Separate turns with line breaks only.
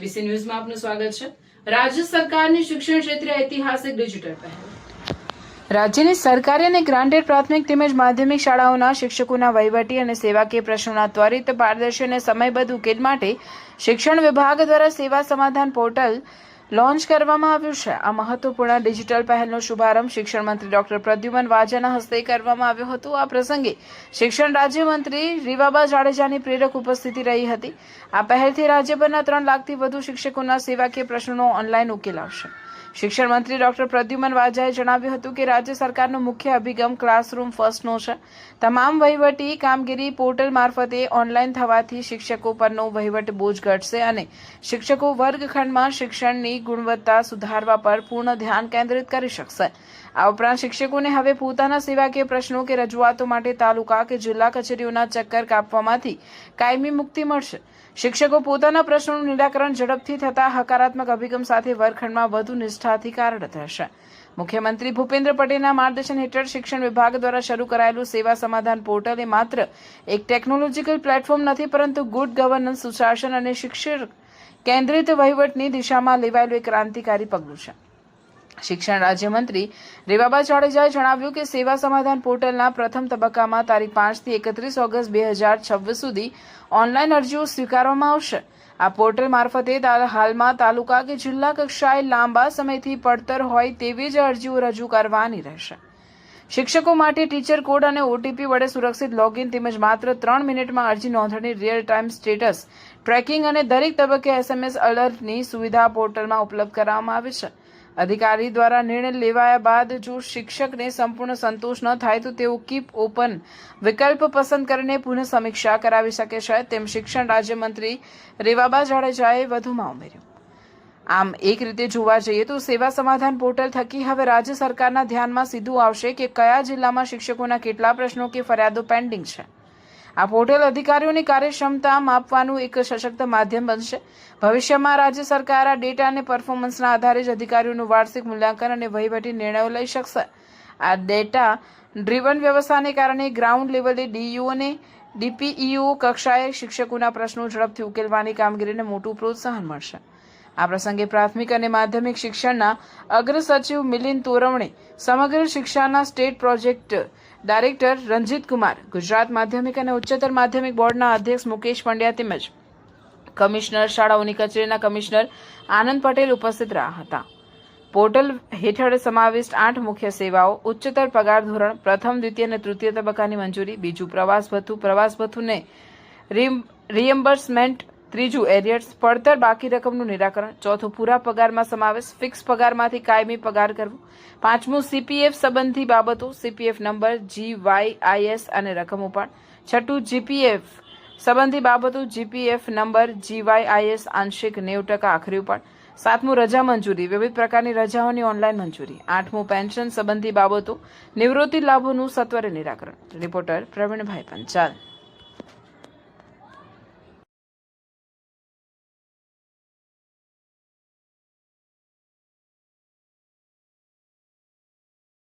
ABC ન્યૂઝમાં આપનું સ્વાગત છે। રાજ્ય સરકારની શિક્ષણ ક્ષેત્રે ઐતિહાસિક ડિજિટલ પહેલ। રાજ્યની સરકારી અને ગ્રાન્ટેડ પ્રાથમિક તેમજ માધ્યમિક શાળાઓના શિક્ષકોના વહીવટી અને સેવાકીય પ્રશ્નોના ત્વરિત, પારદર્શી અને સમયબદ્ધ ઉકેલ માટે શિક્ષણ વિભાગ દ્વારા સેવા સમાધાન પોર્ટલ લોન્ચ કરવામાં આવ્યું છે। આ મહત્વપૂર્ણ ડિજિટલ પહેલનો શુભારંભ શિક્ષણ મંત્રી ડોક્ટર પ્રદ્યુમન વાજાના હસ્તે કરવામાં આવ્યો હતો। આ પ્રસંગે શિક્ષણ રાજ્યમંત્રી રીવાબા જાડેજાની પ્રેરક ઉપસ્થિતિ રહી હતી। આ પહેલથી રાજ્યભરના 3 લાખથી વધુ શિક્ષકોના સેવાકીય પ્રશ્નોનો ઓનલાઈન ઉકેલ આવશે। શિક્ષણ મંત્રી ડોક્ટર પ્રદ્યુમન વાજાએ જણાવ્યું હતું કે રાજ્ય સરકારનો મુખ્ય અભિગમ ક્લાસરૂમ ફર્સ્ટનો છે। તમામ વહીવટી કામગીરી પોર્ટલ મારફતે ઓનલાઈન થવાથી શિક્ષકો પરનો વહીવટ બોજ ઘટશે અને શિક્ષકો વર્ગખંડમાં શિક્ષણની ગુણવત્તા સુધારવા પર પૂર્ણ ધ્યાન કેન્દ્રિત કરી શકશે। આ ઉપરાંત શિક્ષકોને હવે પોતાના સેવાકીય પ્રશ્નો કે રજૂઆતો માટે તાલુકા કે જિલ્લા કચેરીઓના ચક્કર કાપવામાંથી કાયમી મુક્તિ મળશે। શિક્ષકો પોતાના પ્રશ્નોનું નિરાકરણ ઝડપથી થતા હકારાત્મક અભિગમ સાથે વર્ગખંડમાં વધુ નિષ્ઠાથી કાર્યરત રહેશે। મુખ્યમંત્રી ભૂપેન્દ્ર પટેલના માર્ગદર્શન હેઠળ શિક્ષણ વિભાગ દ્વારા શરૂ કરાયેલું સેવા સમાધાન પોર્ટલ એ માત્ર એક ટેકનોલોજીકલ પ્લેટફોર્મ નથી, પરંતુ ગુડ ગવર્નન્સ, સુશાસન અને શિક્ષણ કેન્દ્રિત વહીવટની દિશામાં લેવાયેલું એક ક્રાંતિકારી પગલું છે। શિક્ષણ રાજ્યમંત્રી રીવાબા જાડેજાએ જણાવ્યું કે સેવા સમાધાન પોર્ટલના પ્રથમ તબક્કામાં તારીખ 5 થી 31 ઓગસ્ટ 2026 સુધી ઓનલાઈન અરજીઓ સ્વીકારવામાં આવશે। આ પોર્ટલ મારફતે હાલમાં તાલુકા કે જિલ્લા કક્ષાએ લાંબા સમયથી પડતર હોય તેવી જ અરજીઓ રજૂ કરવાની રહેશે। શિક્ષકો માટે ટીચર કોડ અને ઓટીપી વડે સુરક્ષિત લોગિન તેમજ માત્ર 3 મિનિટમાં અરજી નોંધણી, રિયલ ટાઈમ સ્ટેટસ ટ્રેકિંગ અને દરેક તબક્કે SMS એલર્ટની સુવિધા પોર્ટલમાં ઉપલબ્ધ કરાવવામાં આવી છે। અધિકારી દ્વારા નિર્ણય લેવાયા બાદ જો શિક્ષકને સંપૂર્ણ સંતોષ ન થાય તો તેઓ કીપ ઓપન વિકલ્પ પસંદ કરીને પુનઃ સમીક્ષા કરાવી શકે છે, તેમ શિક્ષણ રાજ્યમંત્રી રીવાબા જાડેજાએ વધુમાં ઉમેર્યું। આમ એક રીતે જોવા જઈએ તો સેવા સમાધાન પોર્ટલ થકી હવે રાજ્ય સરકારના ધ્યાનમાં સીધું આવશે કે કયા જિલ્લામાં શિક્ષકોના કેટલા પ્રશ્નો કે ફરિયાદો પેન્ડિંગ છે। આ પોર્ટલ અધિકારીઓની કાર્યક્ષમતા માપવાનું એક સશક્ત માધ્યમ બનશે। ભવિષ્યમાં રાજ્ય સરકાર આ ડેટા અને પરફોર્મન્સના આધારે જ અધિકારીઓનું વાર્ષિક મૂલ્યાંકન અને વહીવટી નિર્ણયો લઈ શકશે। આ ડેટા ડ્રીવન વ્યવસ્થાને કારણે ગ્રાઉન્ડ લેવલે ડીઈઓ અને ડીપીઈઓ કક્ષાએ શિક્ષકોના પ્રશ્નો ઝડપથી ઉકેલવાની કામગીરીને મોટું પ્રોત્સાહન મળશે। આ પ્રસંગે પ્રાથમિક અને માધ્યમિક શિક્ષણના અગ્ર સચિવ મિલિંદ તોરવણે, સમગ્ર શિક્ષાના state project director Ranjit Kumar, Gujarat માધ્યમિક અને ઉચ્ચતર માધ્યમિક બોર્ડના અધ્યક્ષ મુકેશ પંડ્યા તેમજ કમિશનર, શાળાઓની કચેરીના કમિશનર આનંદ પટેલ ઉપસ્થિત રહ્યા હતા। પોર્ટલ હેઠળ સમાવિષ્ટ 8 મુખ્ય સેવાઓ: ઉચ્ચતર પગાર ધોરણ, પ્રથમ, દ્વિતીય અને તૃતીય તબક્કાની મંજૂરી, બીજું પ્રવાસ ભથ્થુને રિએમ્બર્સમેન્ટ, ત્રીજું એરિયર્સ, પડતર બાકી રકમનું નિરાકરણ, ચોથું પૂરા પગારમાં સમાવેશ, ફિક્સ પગારમાંથી કાયમી પગાર કરવો, પાંચમું CPF સંબંધી બાબતો, CPF નંબર, GYIS અને રકમ ઉપાડ, છઠ્ઠું GPF સંબંધી બાબતો, GPF નંબર, GYIS આંશિક 90% આખરી ઉપાડ, સાતમું રજા મંજૂરી, વિવિધ પ્રકારની રજાઓની ઓનલાઈન મંજૂરી, આઠમું પેન્શન સંબંધી બાબતો, નિવૃત્તિ લાભોનું સત્વરે નિરાકરણ। રિપોર્ટર પ્રવીણભાઈ પંચાલ।